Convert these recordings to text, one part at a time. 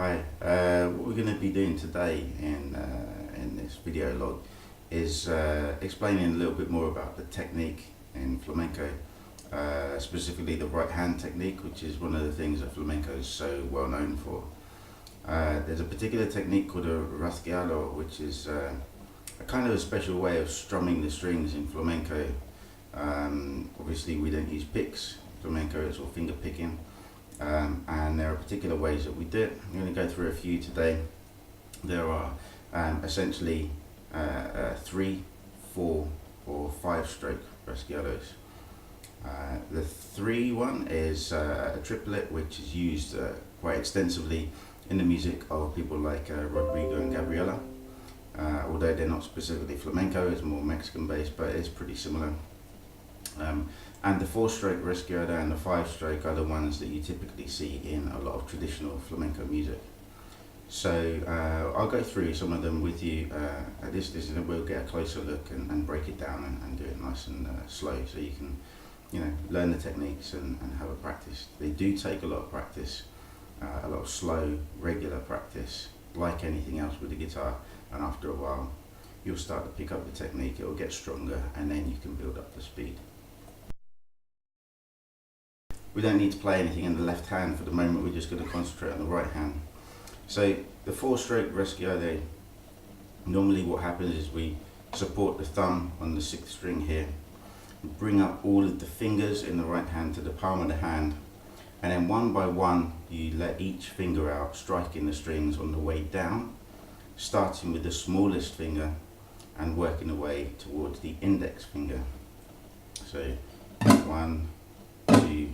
Hi, what we're going to be doing today in this video log is explaining a little bit more about the technique in flamenco, specifically the right hand technique, which is one of the things that flamenco is so well known for. There's a particular technique called a rasgueardo, which is a kind of a special way of strumming the strings in flamenco. Obviously we don't use picks, flamenco is all finger picking. And there are particular ways that we do it. I'm going to go through a few today. There are essentially 3, 4 or 5 stroke Rasgueardos. The 3 one is a triplet, which is used quite extensively in the music of people like Rodrigo and Gabriela. Although they're not specifically flamenco, it's more Mexican based, but it's pretty similar. And the 4-stroke Rasgueardo and the 5-stroke are the ones that you typically see in a lot of traditional flamenco music. So I'll go through some of them with you. We'll get a closer look and break it down and do it nice and slow, so you can, learn the techniques and have a practice. They do take a lot of practice, a lot of slow, regular practice, like anything else with the guitar. And after a while, you'll start to pick up the technique. It will get stronger, and then you can build up the speed. We don't need to play anything in the left hand for the moment, we're just going to concentrate on the right hand. So the 4-stroke Rasgueardo, normally what happens is we support the thumb on the 6th string here, bring up all of the fingers in the right hand to the palm of the hand, and then one by one you let each finger out, striking the strings on the way down, starting with the smallest finger and working the way towards the index finger. So 1, 2,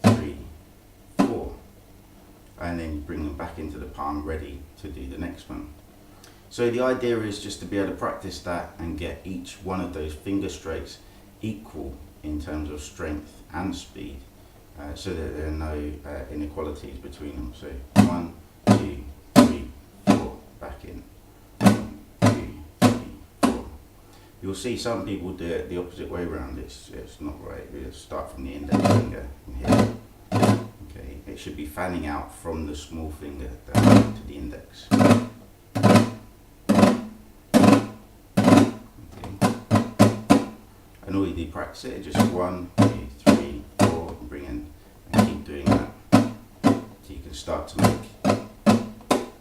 3, 4, and then you bring them back into the palm ready to do the next one. So the idea is just to be able to practice that and get each one of those finger strokes equal in terms of strength and speed, so that there are no inequalities between them. So 1, 2, 3, 4, back in. 1, 2, 3, 4. You'll see some people do it the opposite way around. It's not right. We just start from the index finger and here. Okay, it should be fanning out from the small finger down to the index. Okay. And all you do, practice it, just 1, 2, 3, 4, and bring in and keep doing that. So you can start to make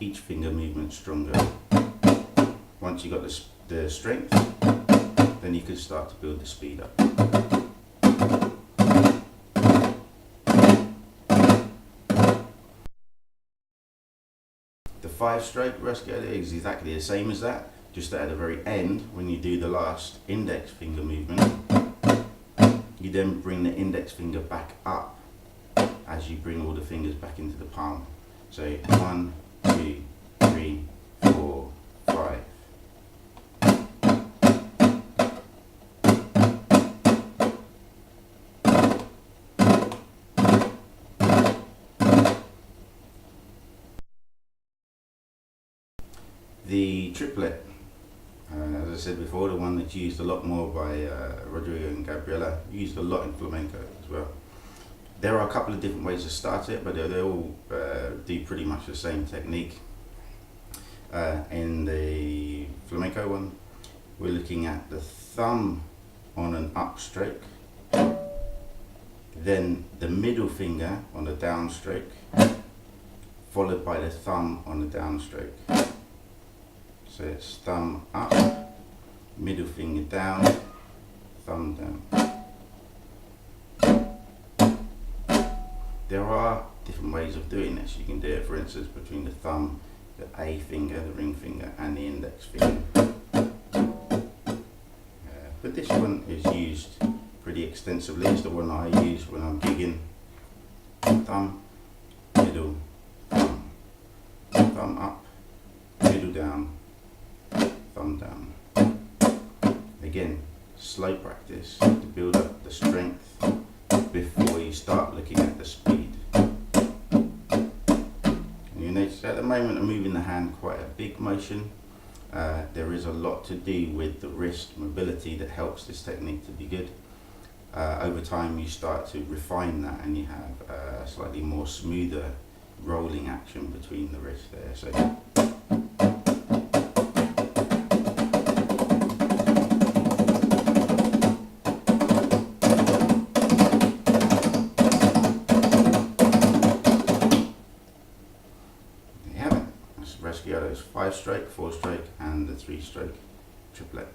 each finger movement stronger. Once you've got the strength, then you can start to build the speed up. The 5-stroke Rasgueardo is exactly the same as that, just that at the very end, when you do the last index finger movement, you then bring the index finger back up as you bring all the fingers back into the palm. So 1, 2, 3, 4, 5. The triplet, as I said before, the one that's used a lot more by Rodrigo and Gabriela, used a lot in flamenco as well. There are a couple of different ways to start it, but they all do pretty much the same technique. In the flamenco one, we're looking at the thumb on an upstroke, then the middle finger on a downstroke, followed by the thumb on the downstroke. So it's thumb up, middle finger down, thumb down. There are different ways of doing this. You can do it, for instance, between the thumb, the A finger, the ring finger, and the index finger. But this one is used pretty extensively. It's the one I use when I'm gigging. Thumb, middle, thumb. Thumb up, middle down, thumb down. Again, slow practice to build up the strength before you start looking at the speed. And you notice at the moment I'm moving the hand quite a big motion. There is a lot to do with the wrist mobility that helps this technique to be good. Over time you start to refine that and you have a slightly more smoother rolling action between the wrists there. So Rasgueardos 5-stroke, 4-stroke, and the 3-stroke triplet.